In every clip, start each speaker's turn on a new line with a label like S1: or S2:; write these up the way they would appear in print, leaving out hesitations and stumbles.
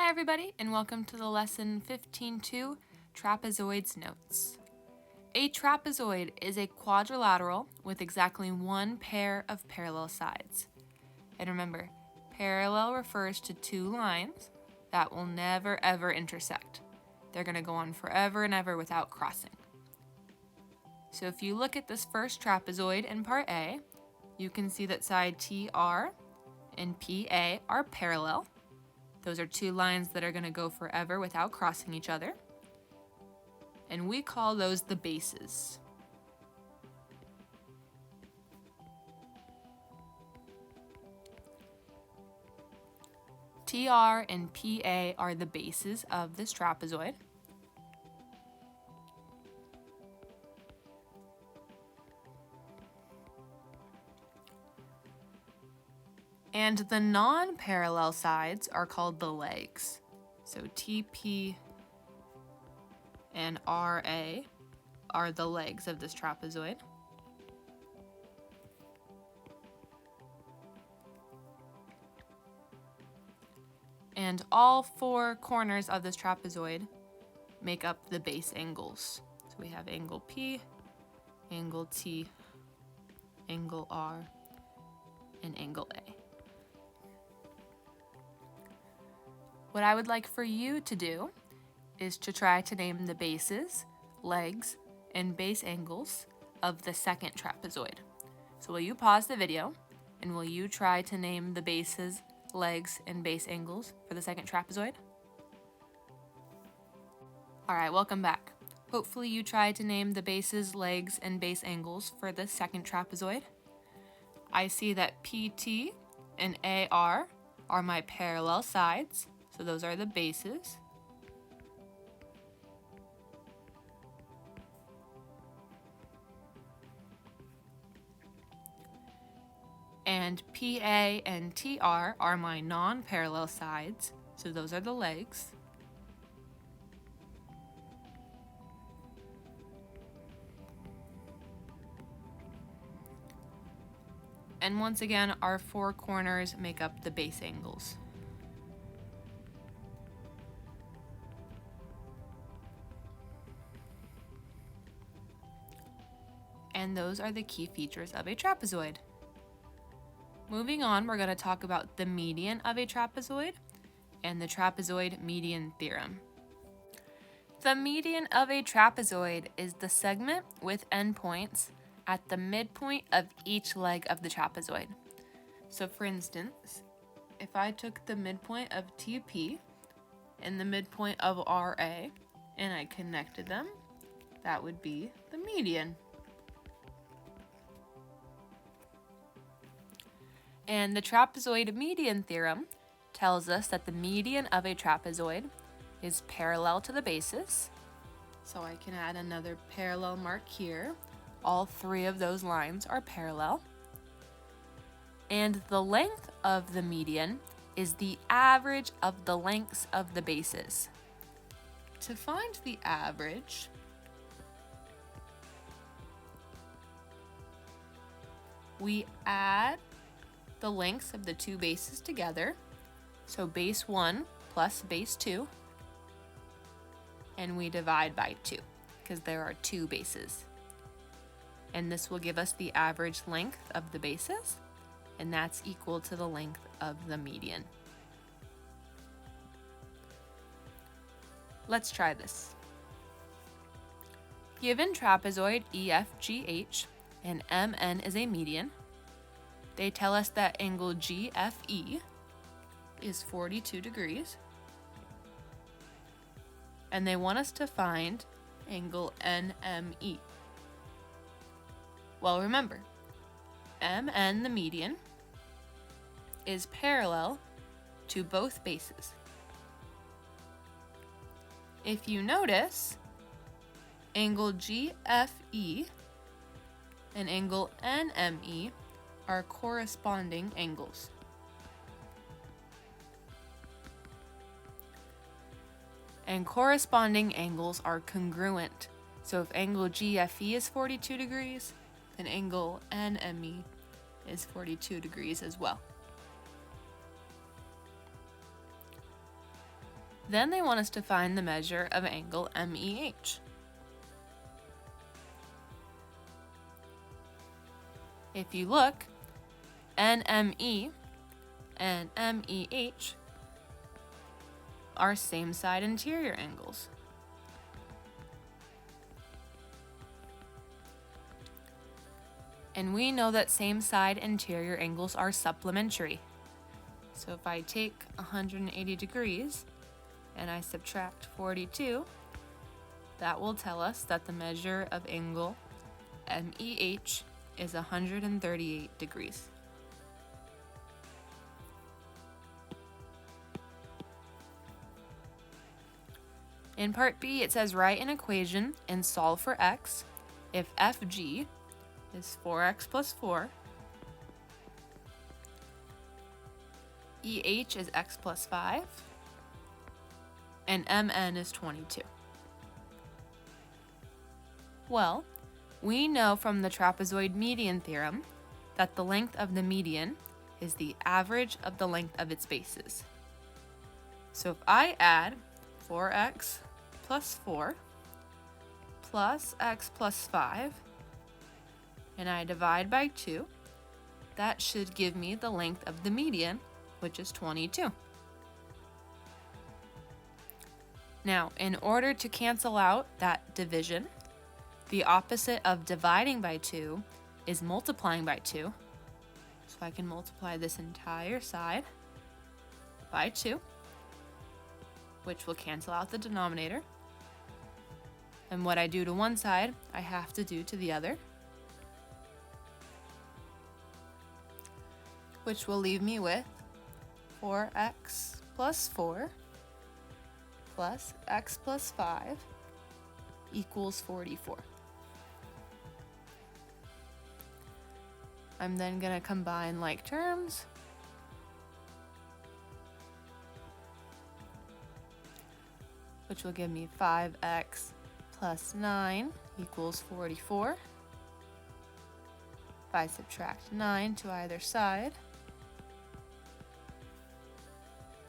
S1: Hi everybody, and welcome to the lesson 15.2, Trapezoids Notes. A trapezoid is a quadrilateral with exactly one pair of parallel sides. And remember, parallel refers to two lines that will never ever intersect. They're going to go on forever and ever without crossing. So if you look at this first trapezoid in part A, you can see that side TR and PA are parallel. Those are two lines that are going to go forever without crossing each other. And we call those the bases. TR and PA are the bases of this trapezoid. And the non-parallel sides are called the legs. So TP and RA are the legs of this trapezoid. And all four corners of this trapezoid make up the base angles. So we have angle P, angle T, angle R, and angle A. What I would like for you to do is to try to name the bases, legs, and base angles of the second trapezoid. So will you pause the video and will you try to name the bases, legs, and base angles for the second trapezoid? Alright, welcome back. Hopefully you tried to name the bases, legs, and base angles for the second trapezoid. I see that PT and AR are my parallel sides. So those are the bases. And PA and TR are my non-parallel sides. So those are the legs. And once again, our four corners make up the base angles. And those are the key features of a trapezoid. Moving on, we're going to talk about the median of a trapezoid and the trapezoid median theorem. The median of a trapezoid is the segment with endpoints at the midpoint of each leg of the trapezoid. So for instance, if I took the midpoint of TP and the midpoint of RA and I connected them, that would be the median. And the trapezoid median theorem tells us that the median of a trapezoid is parallel to the bases. So I can add another parallel mark here. All three of those lines are parallel. And the length of the median is the average of the lengths of the bases. To find the average, we add the lengths of the two bases together, so base 1 plus base 2, and we divide by 2 because there are two bases. And this will give us the average length of the bases, and that's equal to the length of the median. Let's try this. Given trapezoid EFGH and MN is a median, they tell us that angle GFE is 42 degrees. And they want us to find angle NME. Well, remember, MN, the median, is parallel to both bases. If you notice, angle GFE and angle NME are corresponding angles. And corresponding angles are congruent. So if angle GFE is 42 degrees, then angle NME is 42 degrees as well. Then they want us to find the measure of angle MEH. If you look, NME and MEH are same side interior angles. And we know that same side interior angles are supplementary. So if I take 180 degrees and I subtract 42, that will tell us that the measure of angle MEH is 138 degrees. In part B, it says write an equation and solve for x if FG is 4x plus 4, EH is x plus 5, and MN is 22. Well, we know from the trapezoid median theorem that the length of the median is the average of the length of its bases. So if I add 4x plus 4 plus x plus 5, and I divide by 2, that should give me the length of the median, which is 22. Now, in order to cancel out that division, the opposite of dividing by 2 is multiplying by 2. So I can multiply this entire side by 2, which will cancel out the denominator. And what I do to one side, I have to do to the other, which will leave me with 4x plus 4 plus x plus 5 equals 44. I'm then going to combine like terms. Which will give me 5x plus 9 equals 44. If I subtract 9 to either side,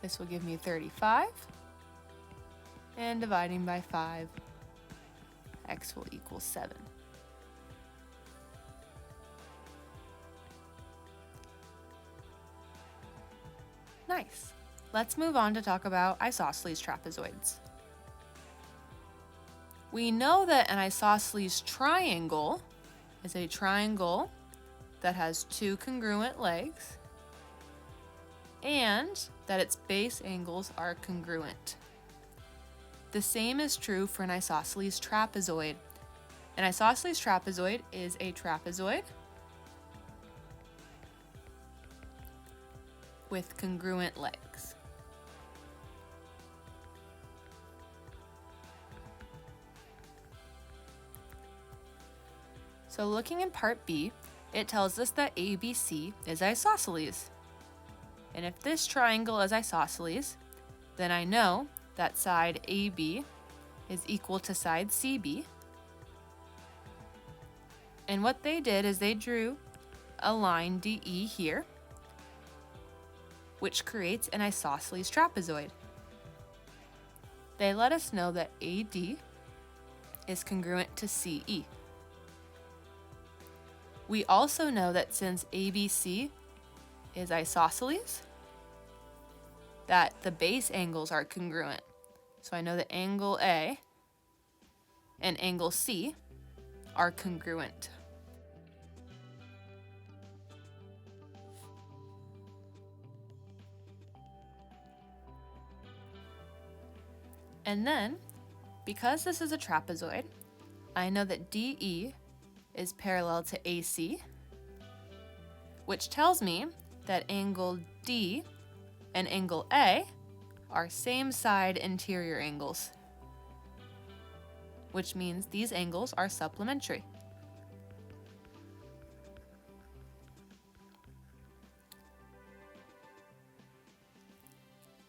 S1: this will give me 35. And dividing by 5, x will equal 7. Nice. Let's move on to talk about isosceles trapezoids. We know that an isosceles triangle is a triangle that has two congruent legs and that its base angles are congruent. The same is true for an isosceles trapezoid. An isosceles trapezoid is a trapezoid with congruent legs. So looking in part B, it tells us that ABC is isosceles. And if this triangle is isosceles, then I know that side AB is equal to side CB. And what they did is they drew a line DE here, which creates an isosceles trapezoid. They let us know that AD is congruent to CE. We also know that since ABC is isosceles, that the base angles are congruent. So I know that angle A and angle C are congruent. And then, because this is a trapezoid, I know that DE is parallel to AC, which tells me that angle D and angle A are same side interior angles, which means these angles are supplementary.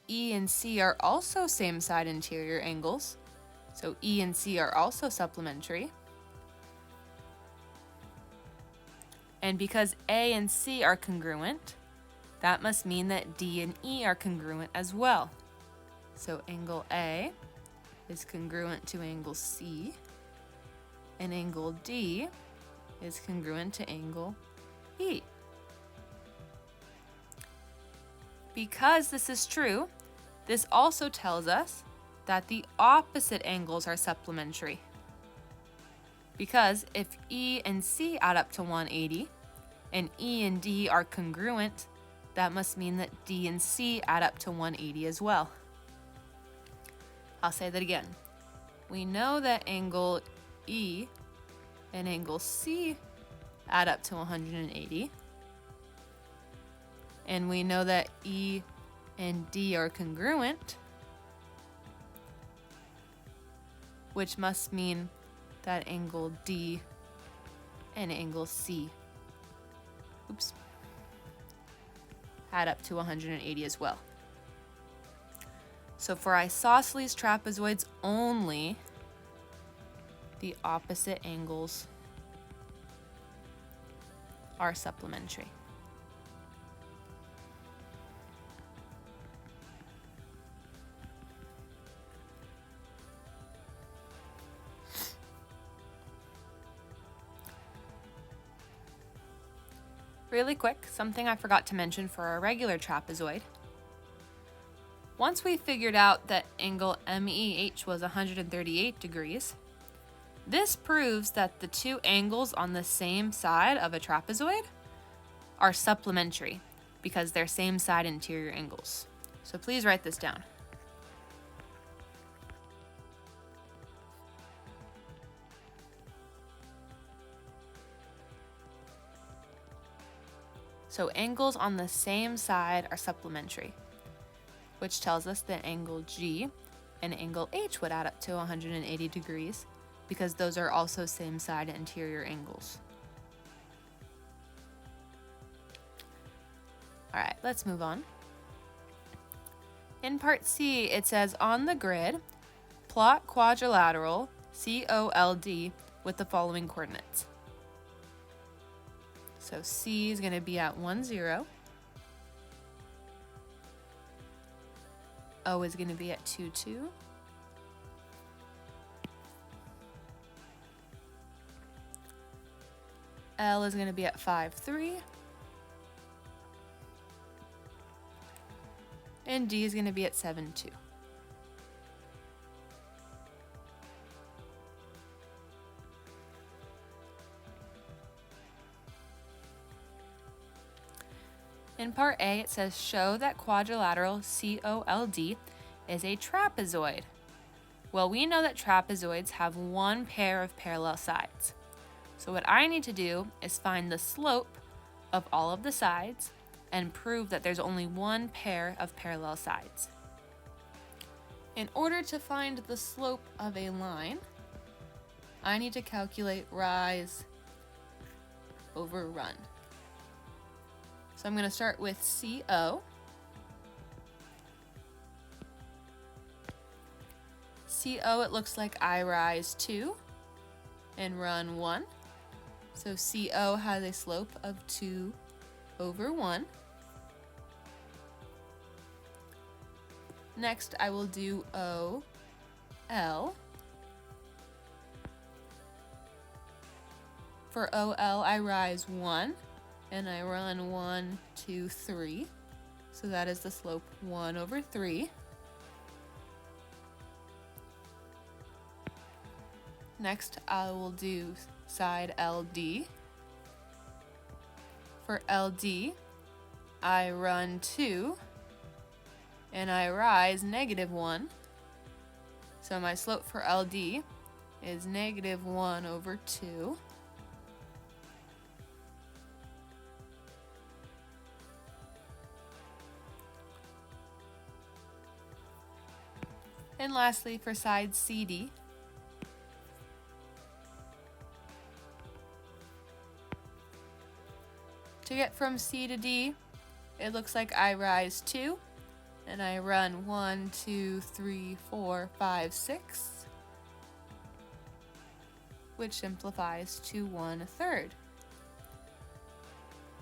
S1: E and C are also same side interior angles, so E and C are also supplementary. And because A and C are congruent, that must mean that D and E are congruent as well. So angle A is congruent to angle C, and angle D is congruent to angle E. Because this is true, this also tells us that the opposite angles are supplementary. Because if E and C add up to 180, and E and D are congruent, that must mean that D and C add up to 180 as well. I'll say that again. We know that angle E and angle C add up to 180. And we know that E and D are congruent, which must mean that angle D and angle C, add up to 180 as well. So for isosceles trapezoids only, the opposite angles are supplementary. Really quick, something I forgot to mention for our regular trapezoid. Once we figured out that angle MEH was 138 degrees, this proves that the two angles on the same side of a trapezoid are supplementary because they're same side interior angles. So please write this down. So angles on the same side are supplementary, which tells us that angle G and angle H would add up to 180 degrees because those are also same side interior angles. All right, let's move on. In part C, it says on the grid, plot quadrilateral COLD with the following coordinates. So C is going to be at 1, 0. O is going to be at 2, 2. L is going to be at 5, 3. And D is going to be at 7, 2. In part A, it says show that quadrilateral COLD is a trapezoid. Well, we know that trapezoids have one pair of parallel sides. So what I need to do is find the slope of all of the sides and prove that there's only one pair of parallel sides. In order to find the slope of a line, I need to calculate rise over run. So I'm going to start with CO. CO, it looks like I rise 2 and run 1. So CO has a slope of 2 over 1. Next, I will do OL. For OL, I rise 1 and I run 1, 2, 3. So that is the slope 1 over 3. Next, I will do side LD. For LD, I run 2 and I rise -1. So my slope for LD is -1 over 2. And lastly, for side CD, to get from C to D, it looks like I rise 2 and I run 1, 2, 3, 4, 5, 6, which simplifies to 1/3.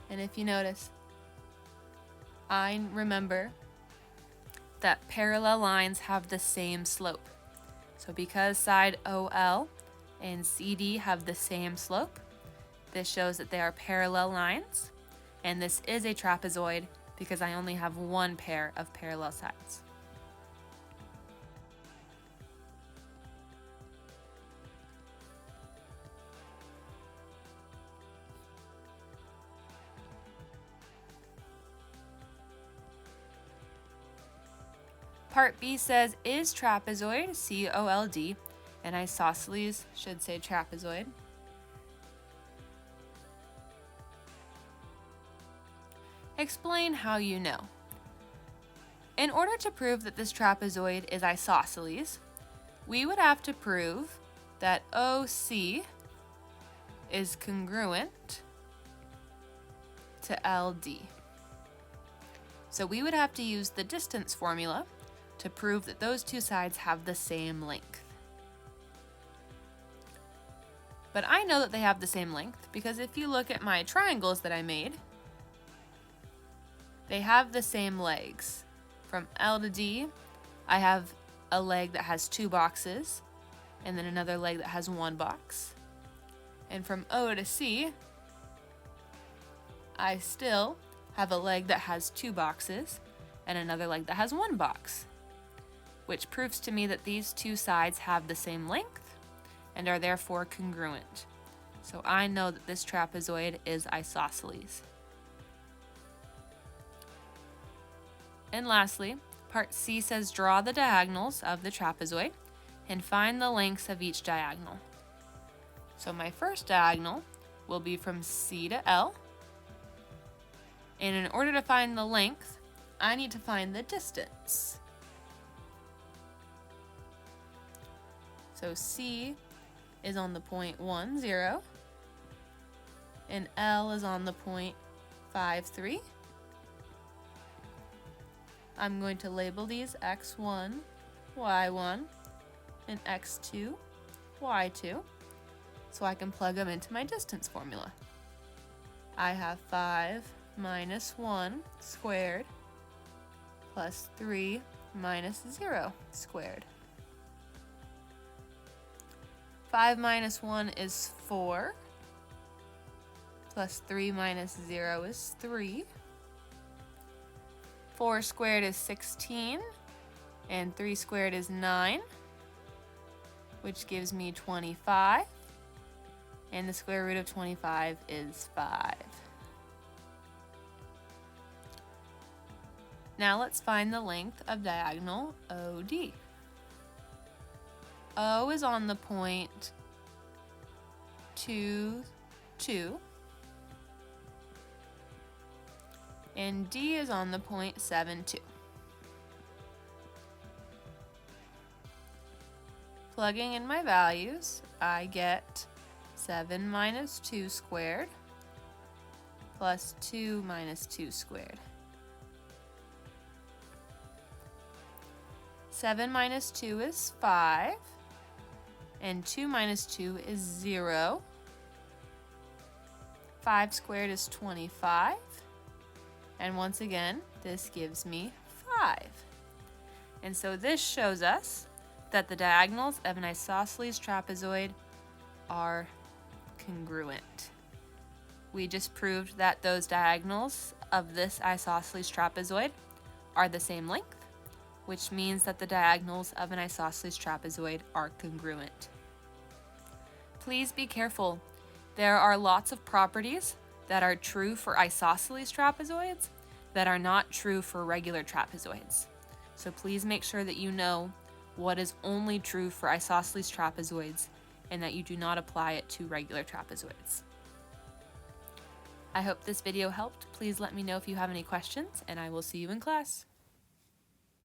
S1: And if you notice, I remember that parallel lines have the same slope. So because side OL and CD have the same slope, this shows that they are parallel lines, and this is a trapezoid because I only have one pair of parallel sides. Part B says, is trapezoid, C-O-L-D, and isosceles should say trapezoid. Explain how you know. In order to prove that this trapezoid is isosceles, we would have to prove that OC is congruent to LD. So we would have to use the distance formula to prove that those two sides have the same length. But I know that they have the same length because if you look at my triangles that I made, they have the same legs. From L to D, I have a leg that has 2 boxes, and then another leg that has 1 box. And from O to C, I still have a leg that has 2 boxes, and another leg that has 1 box, which proves to me that these two sides have the same length and are therefore congruent. So I know that this trapezoid is isosceles. And lastly, part C says draw the diagonals of the trapezoid and find the lengths of each diagonal. So my first diagonal will be from C to L. And in order to find the length, I need to find the distance. So C is on the point 1, 0, and L is on the point 5, 3. I'm going to label these x1, y1, and x2, y2, so I can plug them into my distance formula. I have 5 minus 1 squared plus 3 minus 0 squared. 5 minus 1 is 4, plus 3 minus 0 is 3. 4 squared is 16, and 3 squared is 9, which gives me 25, and the square root of 25 is 5. Now let's find the length of diagonal OD. O is on the point 2, 2. And D is on the point 7, 2. Plugging in my values, I get 7 minus 2 squared plus 2 minus 2 squared. 7 minus 2 is 5, and 2 minus 2 is 0. 5 squared is 25. And once again, this gives me 5. And so this shows us that the diagonals of an isosceles trapezoid are congruent. We just proved that those diagonals of this isosceles trapezoid are the same length, which means that the diagonals of an isosceles trapezoid are congruent. Please be careful. There are lots of properties that are true for isosceles trapezoids that are not true for regular trapezoids. So please make sure that you know what is only true for isosceles trapezoids and that you do not apply it to regular trapezoids. I hope this video helped. Please let me know if you have any questions, and I will see you in class.